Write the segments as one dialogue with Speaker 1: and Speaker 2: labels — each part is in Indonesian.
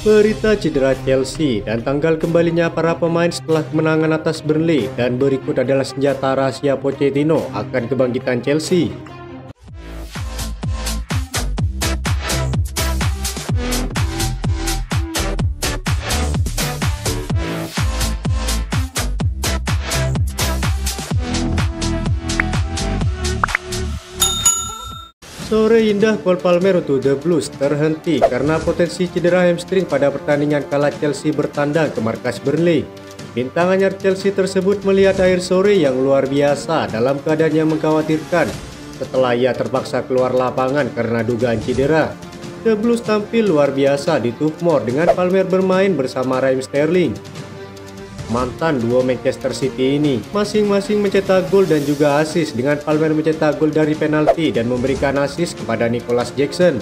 Speaker 1: Berita cedera Chelsea dan tanggal kembalinya para pemain setelah kemenangan atas Burnley, dan berikut adalah senjata rahasia Pochettino akan kebangkitan Chelsea. Sore indah Cole Palmer untuk The Blues terhenti karena potensi cedera hamstring pada pertandingan kala Chelsea bertandang ke markas Burnley. Bintang anyar Chelsea tersebut melihat akhir sore yang luar biasa dalam keadaan yang mengkhawatirkan setelah ia terpaksa keluar lapangan karena dugaan cedera. The Blues tampil luar biasa di Turf Moor dengan Palmer bermain bersama Raheem Sterling. Mantan duo Manchester City ini masing-masing mencetak gol dan juga assist, dengan Palmer mencetak gol dari penalti dan memberikan assist kepada Nicholas Jackson.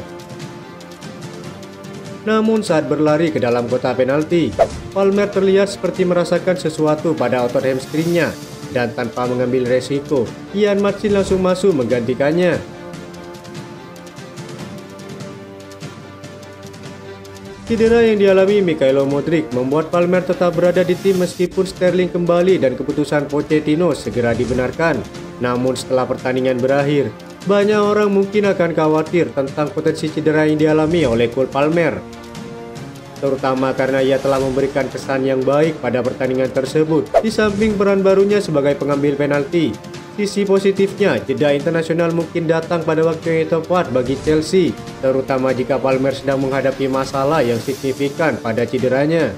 Speaker 1: Namun saat berlari ke dalam kotak penalti, Palmer terlihat seperti merasakan sesuatu pada otot hamstringnya, dan tanpa mengambil resiko, Ian Martin langsung masuk menggantikannya. Cedera yang dialami Mikhailo Mudryk membuat Palmer tetap berada di tim meskipun Sterling kembali dan keputusan Pochettino segera dibenarkan. Namun setelah pertandingan berakhir, banyak orang mungkin akan khawatir tentang potensi cedera yang dialami oleh Cole Palmer, terutama karena ia telah memberikan kesan yang baik pada pertandingan tersebut. Di samping peran barunya sebagai pengambil penalti, sisi positifnya, jeda internasional mungkin datang pada waktu yang tepat bagi Chelsea, terutama jika Palmer sedang menghadapi masalah yang signifikan pada cederanya.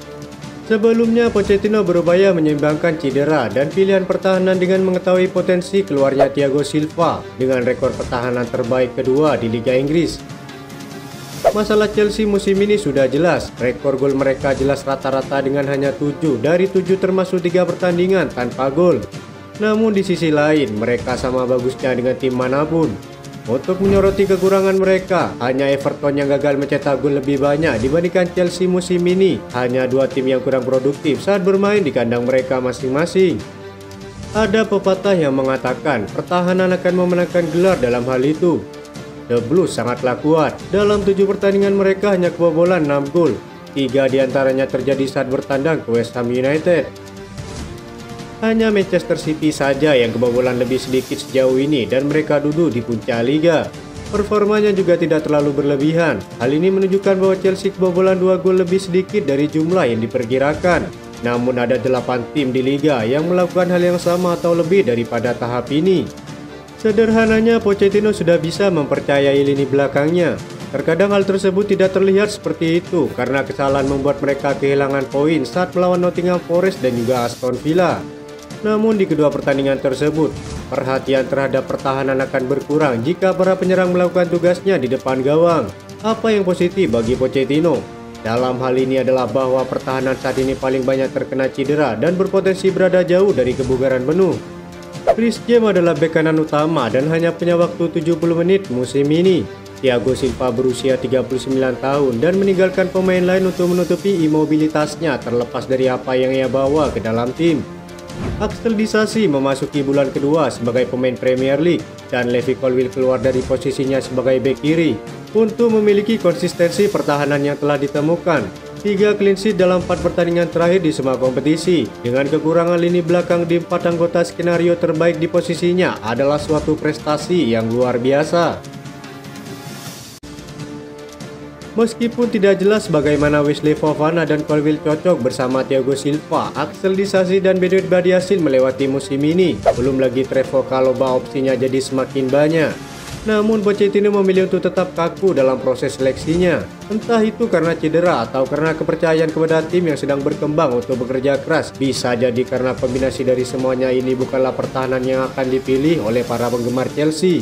Speaker 1: Sebelumnya, Pochettino berupaya menyeimbangkan cedera dan pilihan pertahanan dengan mengetahui potensi keluarnya Thiago Silva dengan rekor pertahanan terbaik kedua di Liga Inggris. Masalah Chelsea musim ini sudah jelas, rekor gol mereka jelas rata-rata dengan hanya 7 dari 7 termasuk 3 pertandingan tanpa gol. Namun di sisi lain, mereka sama bagusnya dengan tim manapun. Untuk menyoroti kekurangan mereka, hanya Everton yang gagal mencetak gol lebih banyak dibandingkan Chelsea musim ini. Hanya 2 tim yang kurang produktif saat bermain di kandang mereka masing-masing. Ada pepatah yang mengatakan pertahanan akan memenangkan gelar dalam hal itu. The Blues sangatlah kuat. Dalam 7 pertandingan mereka hanya kebobolan 6 gol. 3 diantaranya terjadi saat bertandang ke West Ham United. Hanya Manchester City saja yang kebobolan lebih sedikit sejauh ini dan mereka duduk di puncak liga. Performanya juga tidak terlalu berlebihan. Hal ini menunjukkan bahwa Chelsea kebobolan 2 gol lebih sedikit dari jumlah yang diperkirakan. Namun ada 8 tim di liga yang melakukan hal yang sama atau lebih daripada tahap ini. Sederhananya, Pochettino sudah bisa mempercayai lini belakangnya. Terkadang hal tersebut tidak terlihat seperti itu karena kesalahan membuat mereka kehilangan poin saat melawan Nottingham Forest dan juga Aston Villa. Namun di kedua pertandingan tersebut, perhatian terhadap pertahanan akan berkurang jika para penyerang melakukan tugasnya di depan gawang. Apa yang positif bagi Pochettino dalam hal ini adalah bahwa pertahanan saat ini paling banyak terkena cedera dan berpotensi berada jauh dari kebugaran penuh. Chris James adalah bek kanan utama dan hanya punya waktu 70 menit musim ini. Thiago Silva berusia 39 tahun dan meninggalkan pemain lain untuk menutupi imobilitasnya terlepas dari apa yang ia bawa ke dalam tim. Axel Disasi memasuki bulan kedua sebagai pemain Premier League dan Levi Colwill keluar dari posisinya sebagai bek kiri untuk memiliki konsistensi pertahanan yang telah ditemukan. 3 clean sheet dalam 4 pertandingan terakhir di semua kompetisi. Dengan kekurangan lini belakang di 4 anggota, skenario terbaik di posisinya adalah suatu prestasi yang luar biasa. Meskipun tidak jelas bagaimana Wesley Fofana dan Colwill cocok bersama Thiago Silva, Axel Disasi dan Bedout Badiashile melewati musim ini. Belum lagi Trevoh Chalobah, opsinya jadi semakin banyak. Namun Pochettino memilih untuk tetap kaku dalam proses seleksinya. Entah itu karena cedera atau karena kepercayaan kepada tim yang sedang berkembang untuk bekerja keras. Bisa jadi karena kombinasi dari semuanya ini bukanlah pertahanan yang akan dipilih oleh para penggemar Chelsea.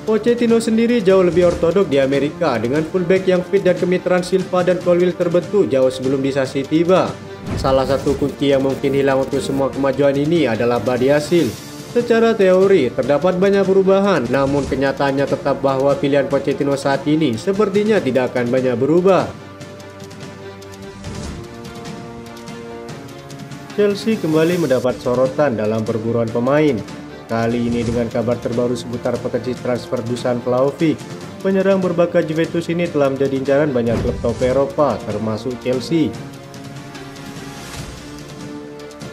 Speaker 1: Pochettino sendiri jauh lebih ortodok di Amerika dengan fullback yang fit dan kemitraan Silva dan Colwill terbentuk jauh sebelum Disasi tiba. Salah satu kunci yang mungkin hilang untuk semua kemajuan ini adalah Badiashile. Secara teori terdapat banyak perubahan, namun kenyataannya tetap bahwa pilihan Pochettino saat ini sepertinya tidak akan banyak berubah. Chelsea kembali mendapat sorotan dalam perburuan pemain. Kali ini dengan kabar terbaru seputar potensi transfer Dusan Vlahovic. Penyerang berbakat Juventus ini telah menjadi incaran banyak klub top Eropa, termasuk Chelsea.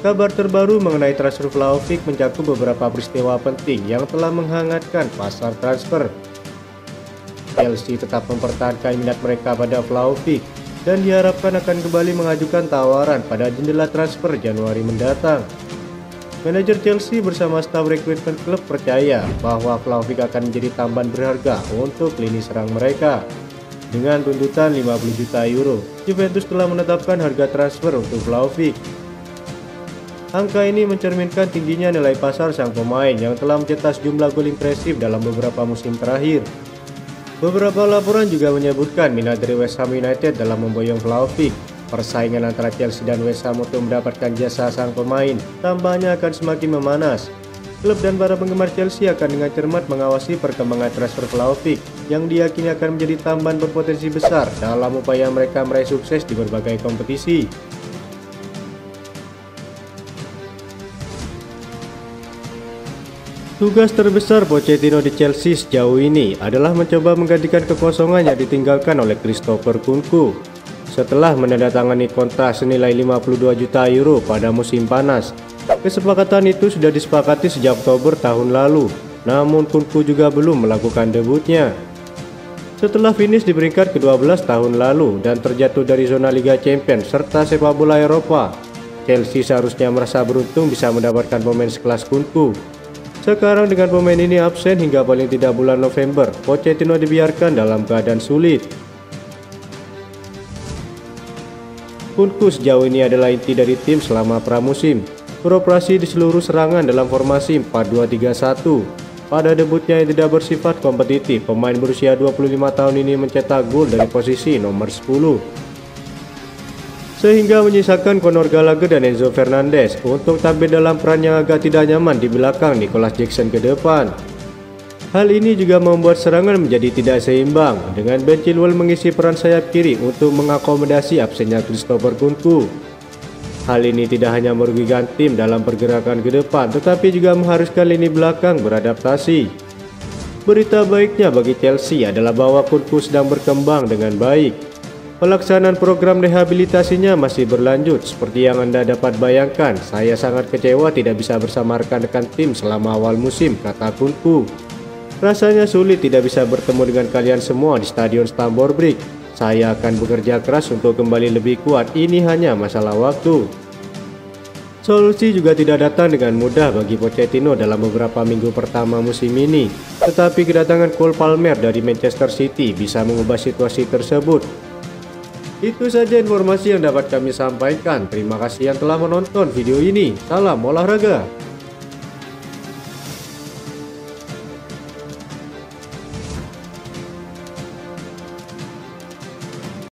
Speaker 1: Kabar terbaru mengenai transfer Vlahovic mencakup beberapa peristiwa penting yang telah menghangatkan pasar transfer. Chelsea tetap mempertahankan minat mereka pada Vlahovic dan diharapkan akan kembali mengajukan tawaran pada jendela transfer Januari mendatang. Manajer Chelsea bersama staf rekrutmen klub percaya bahwa Vlahovic akan menjadi tambahan berharga untuk lini serang mereka. Dengan tuntutan 50 juta euro, Juventus telah menetapkan harga transfer untuk Vlahovic. Angka ini mencerminkan tingginya nilai pasar sang pemain yang telah mencetak sejumlah gol impresif dalam beberapa musim terakhir. Beberapa laporan juga menyebutkan minat dari West Ham United dalam memboyong Vlahovic. Persaingan antara Chelsea dan West Ham untuk mendapatkan jasa sang pemain tampaknya akan semakin memanas. Klub dan para penggemar Chelsea akan dengan cermat mengawasi perkembangan transfer Vlahovic yang diyakini akan menjadi tambahan berpotensi besar dalam upaya mereka meraih sukses di berbagai kompetisi. Tugas terbesar Pochettino di Chelsea sejauh ini adalah mencoba menggantikan kekosongan yang ditinggalkan oleh Christopher Nkunku. Setelah menandatangani kontrak senilai 52 juta euro pada musim panas. Kesepakatan itu sudah disepakati sejak Oktober tahun lalu, namun Nkunku juga belum melakukan debutnya. Setelah finish di peringkat ke-12 tahun lalu dan terjatuh dari zona Liga Champions serta sepak bola Eropa, Chelsea seharusnya merasa beruntung bisa mendapatkan pemain sekelas Nkunku. Sekarang dengan pemain ini absen hingga paling tidak bulan November, Pochettino dibiarkan dalam keadaan sulit. Nkunku sejauh ini adalah inti dari tim selama pramusim, beroperasi di seluruh serangan dalam formasi 4-2-3-1. Pada debutnya yang tidak bersifat kompetitif, pemain berusia 25 tahun ini mencetak gol dari posisi nomor 10. Sehingga menyisakan Conor Gallagher dan Enzo Fernandez untuk tampil dalam peran yang agak tidak nyaman di belakang Nicholas Jackson ke depan. Hal ini juga membuat serangan menjadi tidak seimbang, dengan Ben Chilwell mengisi peran sayap kiri untuk mengakomodasi absennya Christopher Nkunku. Hal ini tidak hanya merugikan tim dalam pergerakan ke depan, tetapi juga mengharuskan lini belakang beradaptasi. Berita baiknya bagi Chelsea adalah bahwa Nkunku sedang berkembang dengan baik. Pelaksanaan program rehabilitasinya masih berlanjut. Seperti yang Anda dapat bayangkan, saya sangat kecewa tidak bisa bersama rekan-rekan tim selama awal musim, kata Nkunku. Rasanya sulit tidak bisa bertemu dengan kalian semua di Stadion Stamford Bridge. Saya akan bekerja keras untuk kembali lebih kuat, ini hanya masalah waktu. Solusi juga tidak datang dengan mudah bagi Pochettino dalam beberapa minggu pertama musim ini. Tetapi kedatangan Cole Palmer dari Manchester City bisa mengubah situasi tersebut. Itu saja informasi yang dapat kami sampaikan. Terima kasih yang telah menonton video ini. Salam olahraga.